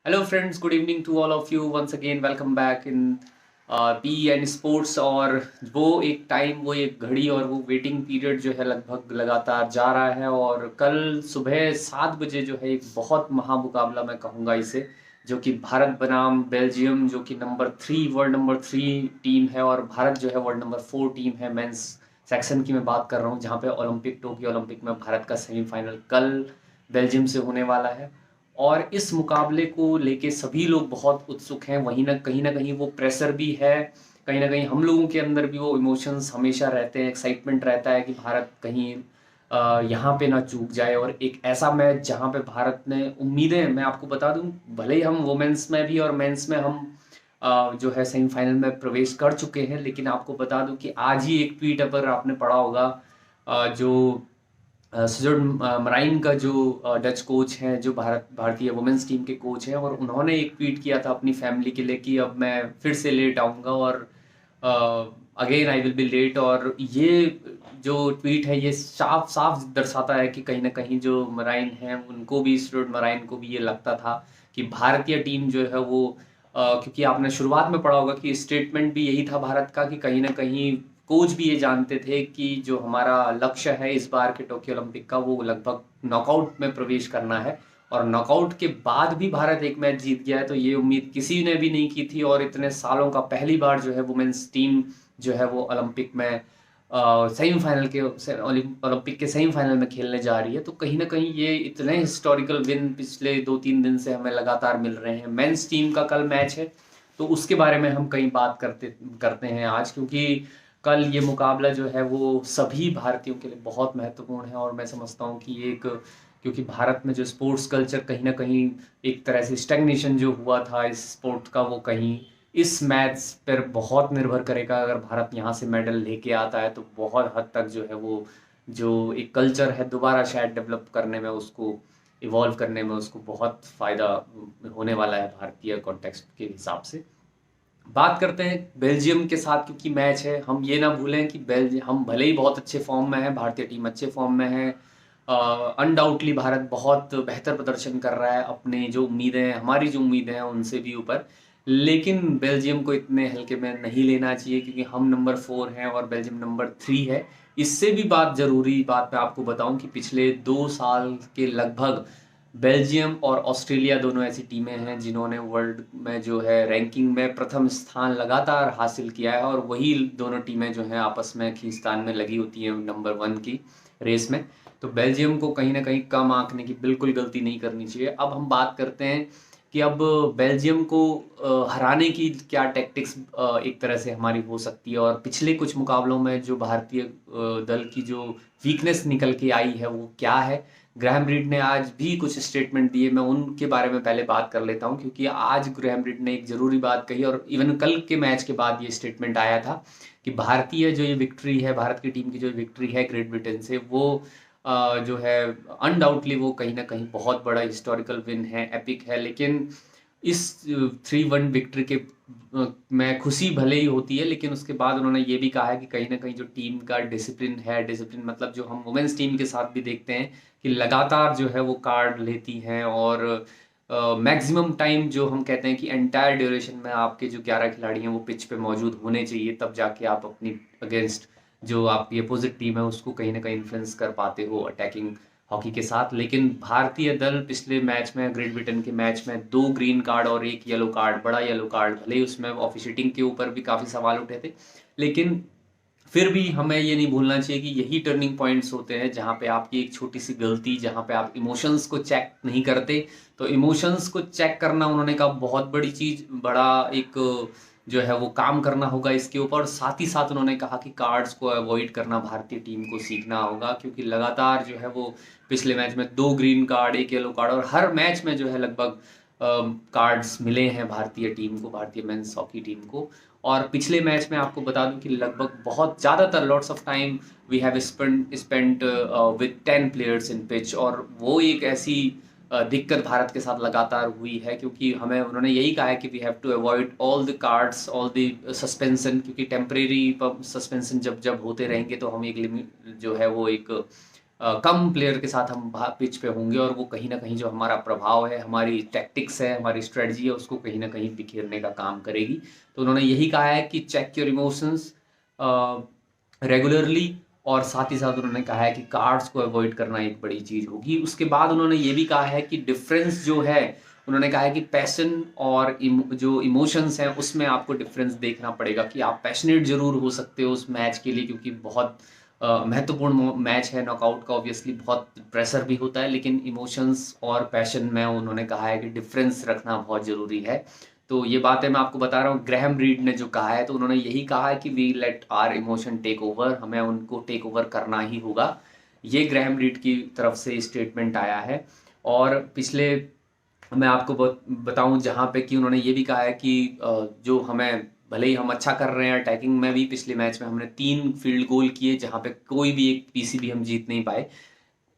Hello, friends. Good evening to all of you. Once again, welcome back in P and sports. और वो एक time, वो एक घड़ी और वो वेटिंग पीरियड जो है लगभग लगातार जा रहा है। और कल सुबह 7 बजे जो है एक बहुत महामुकाबला मैं कहूँगा इसे, जो कि भारत बनाम बेल्जियम, जो कि नंबर 3 वर्ल्ड नंबर 3 टीम है, और भारत जो है वर्ल्ड नंबर 4 टीम है। मेंस सेक्शन की मैं बात कर रहा हूँ, जहाँ पे टोक्यो ओलंपिक में भारत का सेमीफाइनल कल बेल्जियम से होने वाला है। और इस मुकाबले को लेके सभी लोग बहुत उत्सुक हैं। वहीं ना कहीं वो प्रेशर भी है, कहीं ना कहीं हम लोगों के अंदर भी वो इमोशंस हमेशा रहते हैं, एक्साइटमेंट रहता है कि भारत कहीं यहाँ पे ना चूक जाए। और एक ऐसा मैच जहाँ पे भारत ने उम्मीदें, मैं आपको बता दूं, भले ही हम वुमेन्स में भी और मेंस में हम जो है सेमीफाइनल में प्रवेश कर चुके हैं, लेकिन आपको बता दूं कि आज ही एक ट्वीट पर आपने पढ़ा होगा, जो सुजर्ड मराइन का जो डच कोच हैं, जो भारतीय वुमेन्स टीम के कोच हैं, और उन्होंने एक ट्वीट किया था अपनी फैमिली के लिए कि अब मैं फिर से लेट आऊँगा, और again I will be late. और ये जो ट्वीट है ये साफ साफ दर्शाता है कि कहीं ना कहीं जो मराइन हैं उनको भी, स्टुअर्ट मराइन को भी ये लगता था कि भारतीय टीम जो है वो क्योंकि आपने शुरुआत में पढ़ा होगा कि स्टेटमेंट भी यही था भारत का, कि कहीं ना कहीं कोच भी ये जानते थे कि जो हमारा लक्ष्य है इस बार के टोक्यो ओलंपिक का, वो लगभग नॉकआउट में प्रवेश करना है। और नॉकआउट के बाद भी भारत एक मैच जीत गया है, तो ये उम्मीद किसी ने भी नहीं की थी। और इतने सालों का पहली बार जो है वुमेन्स टीम जो है वो ओलंपिक में सेमीफाइनल के ओलंपिक के सेमीफाइनल में खेलने जा रही है। तो कहीं ना कहीं ये इतने हिस्टोरिकल विन पिछले 2-3 दिन से हमें लगातार मिल रहे हैं। मेंस टीम का कल मैच है, तो उसके बारे में हम कहीं बात करते करते हैं आज, क्योंकि कल ये मुकाबला जो है वो सभी भारतीयों के लिए बहुत महत्वपूर्ण है। और मैं समझता हूँ कि एक, क्योंकि भारत में जो स्पोर्ट्स कल्चर कहीं ना कहीं एक तरह से स्टैग्नेशन जो हुआ था इस स्पोर्ट का, वो कहीं इस मैच पर बहुत निर्भर करेगा। अगर भारत यहाँ से मेडल लेके आता है तो बहुत हद तक जो है वो, जो एक कल्चर है दोबारा शायद डेवलप करने में, उसको इवॉल्व करने में उसको बहुत फ़ायदा होने वाला है भारतीय कॉन्टेक्स्ट के हिसाब से। बात करते हैं बेल्जियम के साथ, क्योंकि मैच है। हम ये ना भूलें कि बेल्जियम, हम भले ही बहुत अच्छे फॉर्म में है, भारतीय टीम अच्छे फॉर्म में है, अनडाउटली भारत बहुत बेहतर प्रदर्शन कर रहा है, अपने जो उम्मीदें हैं, हमारी जो उम्मीदें हैं उनसे भी ऊपर। लेकिन बेल्जियम को इतने हल्के में नहीं लेना चाहिए, क्योंकि हम नंबर 4 हैं और बेल्जियम नंबर 3 है। इससे भी बात, जरूरी बात मैं आपको बताऊं कि पिछले 2 साल के लगभग बेल्जियम और ऑस्ट्रेलिया दोनों ऐसी टीमें हैं जिन्होंने वर्ल्ड में जो है रैंकिंग में प्रथम स्थान लगातार हासिल किया है, और वही दोनों टीमें जो हैं आपस में खींचतान में लगी होती हैं नंबर 1 की रेस में। तो बेल्जियम को कहीं ना कहीं कम आंकने की बिल्कुल गलती नहीं करनी चाहिए। अब हम बात करते हैं कि अब बेल्जियम को हराने की क्या टैक्टिक्स एक तरह से हमारी हो सकती है, और पिछले कुछ मुकाबलों में जो भारतीय दल की जो वीकनेस निकल के आई है वो क्या है। ग्राहम रीड ने आज भी कुछ स्टेटमेंट दिए, मैं उनके बारे में पहले बात कर लेता हूं, क्योंकि आज ग्राहम रीड ने एक जरूरी बात कही, और इवन कल के मैच के बाद ये स्टेटमेंट आया था कि भारतीय जो ये विक्ट्री है, भारत की टीम की जो विक्ट्री है ग्रेट ब्रिटेन से, वो जो है अनडाउटली वो कहीं ना कहीं बहुत बड़ा हिस्टोरिकल विन है, एपिक है। लेकिन इस 3-1 विक्ट्री के में खुशी भले ही होती है, लेकिन उसके बाद उन्होंने ये भी कहा है कि कहीं ना कहीं जो टीम का डिसिप्लिन है, डिसिप्लिन मतलब जो हम वुमेन्स टीम के साथ भी देखते हैं कि लगातार जो है वो कार्ड लेती हैं, और मैक्सिमम टाइम जो हम कहते हैं कि एंटायर ड्यूरेशन में आपके जो 11 खिलाड़ी हैं वो पिच पे मौजूद होने चाहिए, तब जाके आप अपनी अगेंस्ट जो आपकी अपोजिट टीम है उसको कहीं ना कहीं इन्फ्लुएंस कर पाते हो अटैकिंग हॉकी के साथ। लेकिन भारतीय दल पिछले मैच में, ग्रेट ब्रिटेन के मैच में, 2 ग्रीन कार्ड और एक येलो कार्ड, बड़ा येलो कार्ड, भले ही उसमें ऑफिशिएटिंग के ऊपर भी काफ़ी सवाल उठे थे, लेकिन फिर भी हमें ये नहीं भूलना चाहिए कि यही टर्निंग पॉइंट्स होते हैं जहाँ पे आपकी एक छोटी सी गलती, जहाँ पे आप इमोशंस को चेक नहीं करते। तो इमोशंस को चेक करना, उन्होंने कहा, बहुत बड़ी चीज, बड़ा एक जो है वो काम करना होगा इसके ऊपर। साथ ही साथ उन्होंने कहा कि कार्ड्स को अवॉइड करना भारतीय टीम को सीखना होगा, क्योंकि लगातार जो है वो पिछले मैच में 2 ग्रीन कार्ड, एक येलो कार्ड, और हर मैच में जो है लगभग कार्ड्स मिले हैं भारतीय टीम को, भारतीय मेंस हॉकी टीम को। और पिछले मैच में आपको बता दूं कि लगभग बहुत ज़्यादातर lots of time we have spent with 10 players in pitch. और वो एक ऐसी दिक्कत भारत के साथ लगातार हुई है, क्योंकि हमें, उन्होंने यही कहा है कि we have to avoid all the cards, all the suspension, क्योंकि टेम्परेरी सस्पेंशन जब जब होते रहेंगे तो हम एक लिमिट जो है वो एक कम प्लेयर के साथ हम पिच पे होंगे और वो कहीं ना कहीं जो हमारा प्रभाव है, हमारी टैक्टिक्स है, हमारी स्ट्रेटजी है, उसको कहीं ना कहीं बिखेरने का काम करेगी। तो उन्होंने यही कहा है कि चेक योर इमोशंस रेगुलरली, और साथ ही साथ उन्होंने कहा है कि कार्ड्स को अवॉइड करना एक बड़ी चीज़ होगी। उसके बाद उन्होंने ये भी कहा है कि डिफरेंस जो है, उन्होंने कहा है कि पैशन और जो इमोशंस हैं उसमें आपको डिफरेंस देखना पड़ेगा, कि आप पैशनेट जरूर हो सकते हो उस मैच के लिए, क्योंकि बहुत महत्वपूर्ण मैच है नॉकआउट का, ऑब्वियसली बहुत प्रेशर भी होता है, लेकिन इमोशंस और पैशन में उन्होंने कहा है कि डिफरेंस रखना बहुत ज़रूरी है। तो ये बातें मैं आपको बता रहा हूँ, ग्रैहम रीड ने जो कहा है, तो उन्होंने यही कहा है कि we let our emotion take over, हमें उनको टेक ओवर करना ही होगा। ये ग्रैहम रीड की तरफ से स्टेटमेंट आया है। और पिछले, मैं आपको बताऊं जहाँ पे कि उन्होंने ये भी कहा है कि जो हमें, भले ही हम अच्छा कर रहे हैं अटैकिंग में भी, पिछले मैच में हमने 3 फील्ड गोल किए जहाँ पे कोई भी एक पीसी भी हम जीत नहीं पाए।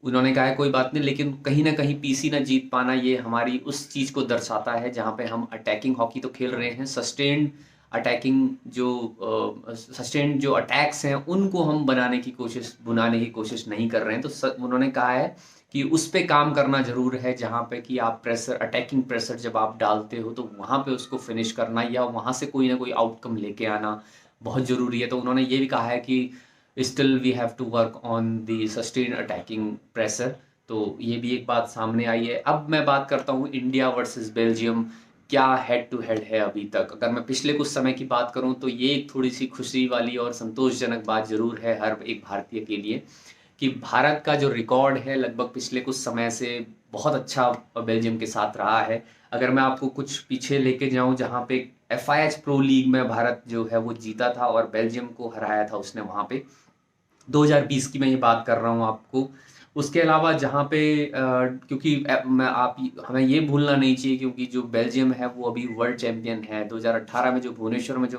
उन्होंने कहा है कोई बात नहीं, लेकिन कहीं ना कहीं पीसी ना जीत पाना ये हमारी उस चीज को दर्शाता है जहाँ पे हम अटैकिंग हॉकी तो खेल रहे हैं, सस्टेन्ड अटैकिंग जो सस्टेन्ड जो अटैक्स हैं उनको हम बुनाने की कोशिश नहीं कर रहे हैं। तो उन्होंने कहा है कि उस पे काम करना जरूर है, जहाँ पे कि आप प्रेशर, अटैकिंग प्रेशर जब आप डालते हो तो वहाँ पे उसको फिनिश करना या वहाँ से कोई ना कोई आउटकम लेके आना बहुत जरूरी है। तो उन्होंने ये भी कहा है कि still we have to work on the sustain attacking pressure. तो ये भी एक बात सामने आई है। अब मैं बात करता हूँ इंडिया वर्सेस बेल्जियम, क्या हेड टू हेड है अभी तक। अगर मैं पिछले कुछ समय की बात करूं तो ये एक थोड़ी सी खुशी वाली और संतोषजनक बात जरूर है हर एक भारतीय के लिए, कि भारत का जो रिकॉर्ड है लगभग पिछले कुछ समय से बहुत अच्छा बेल्जियम के साथ रहा है। अगर मैं आपको कुछ पीछे लेके जाऊं, जहां पे FIH प्रो लीग में भारत जो है वो जीता था और बेल्जियम को हराया था उसने वहां पे, 2020 की मैं ये बात कर रहा हूँ आपको। उसके अलावा जहाँ पे क्योंकि मैं आप हमें ये भूलना नहीं चाहिए, क्योंकि जो बेल्जियम है वो अभी वर्ल्ड चैंपियन है। 2018 में जो भुवनेश्वर में जो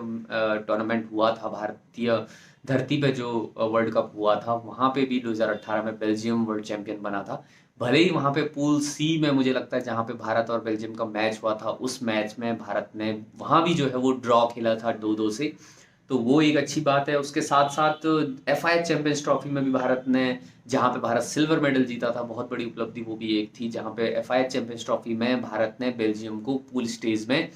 टूर्नामेंट हुआ था भारतीय धरती पे, जो वर्ल्ड कप हुआ था, वहाँ पे भी 2018 में बेल्जियम वर्ल्ड चैंपियन बना था। भले ही वहाँ पे पूल सी में मुझे लगता है जहाँ पे भारत और बेल्जियम का मैच हुआ था, उस मैच में भारत ने वहाँ भी जो है वो ड्रॉ खेला था 2-2 से। तो वो एक अच्छी बात है। उसके साथ साथ FIH चैंपियंस ट्रॉफी में भी भारत ने, जहाँ पे भारत सिल्वर मेडल जीता था, बहुत बड़ी उपलब्धि वो भी एक थी, जहाँ पे FIH चैंपियंस ट्रॉफी में भारत ने बेल्जियम को पूल स्टेज में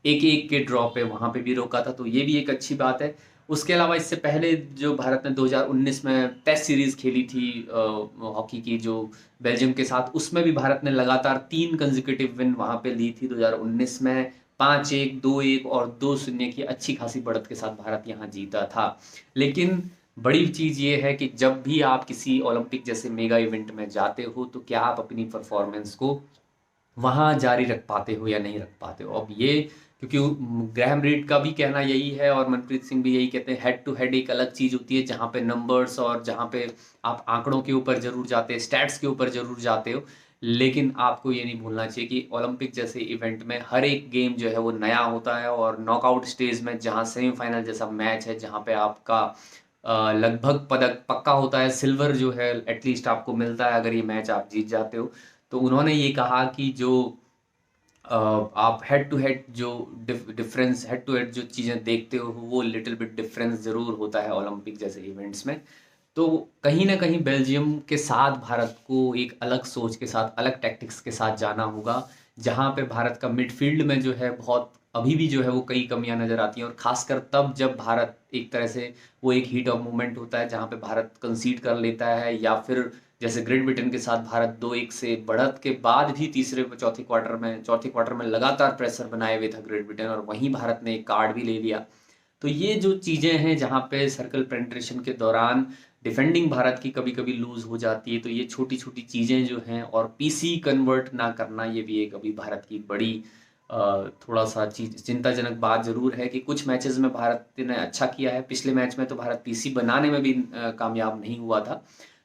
1-1 के ड्रॉ पे वहां पे भी रोका था। तो ये भी एक अच्छी बात है। उसके अलावा इससे पहले जो भारत ने 2019 में टेस्ट सीरीज खेली थी हॉकी की, जो बेल्जियम के साथ, उसमें भी भारत ने लगातार 3 कंजिक्यूटिव विन वहां पे ली थी। 2019 में 5-1, 2-1 और 2-0 की अच्छी खासी बढ़त के साथ भारत यहाँ जीता था। लेकिन बड़ी चीज ये है कि जब भी आप किसी ओलंपिक जैसे मेगा इवेंट में जाते हो, तो क्या आप अपनी परफॉर्मेंस को वहां जारी रख पाते हो या नहीं रख पाते हो। अब ये, क्योंकि ग्रैहम रीड का भी कहना यही है और मनप्रीत सिंह भी यही कहते हैं, हेड टू हेड एक अलग चीज होती है, जहाँ पे नंबर्स और जहाँ पे आप आंकड़ों के ऊपर जरूर जाते हैं, स्टैट्स के ऊपर जरूर जाते हो, लेकिन आपको ये नहीं भूलना चाहिए कि ओलंपिक जैसे इवेंट में हर एक गेम जो है वो नया होता है। और नॉकआउट स्टेज में जहाँ सेमीफाइनल जैसा मैच है, जहाँ पे आपका लगभग पदक पक्का होता है, सिल्वर जो है एटलीस्ट आपको मिलता है अगर ये मैच आप जीत जाते हो। तो उन्होंने ये कहा कि जो आप हेड टू हेड जो डिफरेंस, हेड टू हेड जो चीज़ें देखते हो, वो लिटिल बिट डिफरेंस ज़रूर होता है ओलंपिक जैसे इवेंट्स में। तो कहीं ना कहीं बेल्जियम के साथ भारत को एक अलग सोच के साथ, अलग टैक्टिक्स के साथ जाना होगा, जहाँ पे भारत का मिडफील्ड में जो है बहुत अभी भी जो है वो कई कमियां नजर आती हैं। और खासकर तब जब भारत एक तरह से, वो एक हीट ऑफ मूवमेंट होता है जहाँ पे भारत कंसीड कर लेता है, या फिर जैसे ग्रेट ब्रिटेन के साथ भारत 2-1 से बढ़त के बाद भी चौथे क्वार्टर में लगातार प्रेशर बनाए हुए था ग्रेट ब्रिटेन, और वहीं भारत ने एक कार्ड भी ले लिया। तो ये जो चीजें हैं जहाँ पे सर्कल पेनिट्रेशन के दौरान डिफेंडिंग भारत की कभी कभी लूज हो जाती है, तो ये छोटी छोटी चीजें जो हैं, और पीसी कन्वर्ट ना करना, ये भी एक अभी भारत की बड़ी थोड़ा सा चीज चिंताजनक बात जरूर है, कि कुछ मैचेस में भारत ने अच्छा किया है। पिछले मैच में तो भारत पीसी बनाने में भी कामयाब नहीं हुआ था।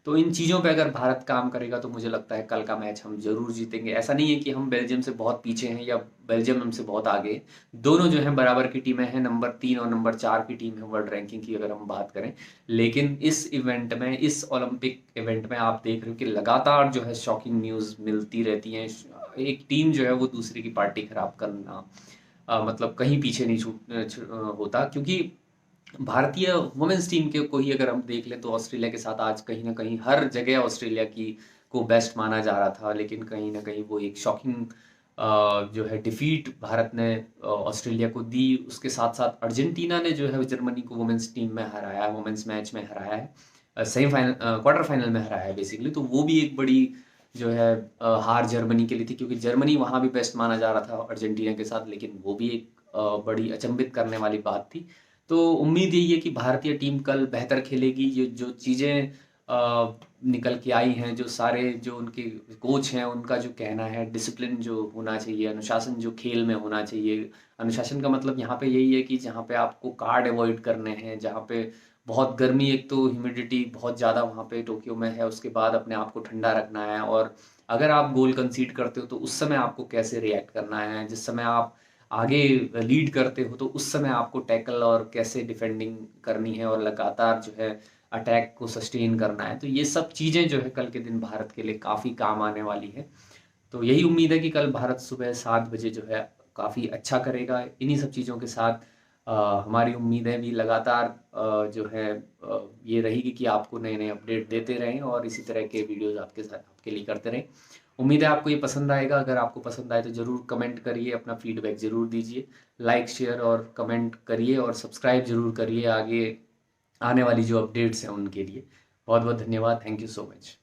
तो इन चीज़ों पे अगर भारत काम करेगा तो मुझे लगता है कल का मैच हम जरूर जीतेंगे। ऐसा नहीं है कि हम बेल्जियम से बहुत पीछे हैं या बेल्जियम हमसे बहुत आगे है। दोनों जो हैं बराबर की टीमें हैं, नंबर 3 और नंबर 4 की टीम है वर्ल्ड रैंकिंग की अगर हम बात करें। लेकिन इस इवेंट में, इस ओलंपिक इवेंट में आप देख रहे हो कि लगातार जो है शॉकिंग न्यूज़ मिलती रहती हैं। एक टीम जो है वो दूसरे की पार्टी खराब करना, मतलब कहीं पीछे नहीं होता, क्योंकि भारतीय वुमेन्स टीम के को ही अगर हम देख लें तो ऑस्ट्रेलिया के साथ आज कहीं ना कहीं हर जगह ऑस्ट्रेलिया की को बेस्ट माना जा रहा था, लेकिन कहीं ना कहीं वो एक शॉकिंग जो है डिफीट भारत ने ऑस्ट्रेलिया को दी। उसके साथ साथ अर्जेंटीना ने जो है जर्मनी को वुमेन्स टीम में हराया, वुमेन्स मैच में हराया है, सेमीफाइनल क्वार्टर फाइनल में हराया है बेसिकली। तो वो भी एक बड़ी जो है हार जर्मनी के लिए थी, क्योंकि जर्मनी वहाँ भी बेस्ट माना जा रहा था अर्जेंटीना के साथ, लेकिन वो भी एक बड़ी अचंभित करने वाली बात थी। तो उम्मीद यही है कि भारतीय टीम कल बेहतर खेलेगी। ये जो चीज़ें निकल के आई हैं, जो सारे जो उनके कोच हैं उनका जो कहना है, डिसिप्लिन जो होना चाहिए, अनुशासन जो खेल में होना चाहिए। अनुशासन का मतलब यहाँ पे यही है कि जहाँ पे आपको कार्ड अवॉइड करने हैं, जहाँ पे बहुत गर्मी, एक तो ह्यूमिडिटी बहुत ज़्यादा वहाँ पे टोक्यो में है, उसके बाद अपने आप को ठंडा रखना है, और अगर आप गोल कंसीड करते हो तो उस समय आपको कैसे रिएक्ट करना है, जिस समय आप आगे लीड करते हो तो उस समय आपको टैकल और कैसे डिफेंडिंग करनी है और लगातार जो है अटैक को सस्टेन करना है। तो ये सब चीज़ें जो है कल के दिन भारत के लिए काफ़ी काम आने वाली है। तो यही उम्मीद है कि कल भारत सुबह 7 बजे जो है काफ़ी अच्छा करेगा। इन्हीं सब चीज़ों के साथ हमारी उम्मीदें भी लगातार जो है ये रहेगी कि आपको नए नए अपडेट देते रहें और इसी तरह के वीडियोस आपके साथ आपके लिए करते रहें। उम्मीद है आपको ये पसंद आएगा। अगर आपको पसंद आए तो ज़रूर कमेंट करिए, अपना फीडबैक ज़रूर दीजिए, लाइक शेयर और कमेंट करिए, और सब्सक्राइब ज़रूर करिए आगे आने वाली जो अपडेट्स हैं उनके लिए। बहुत बहुत धन्यवाद। Thank you so much.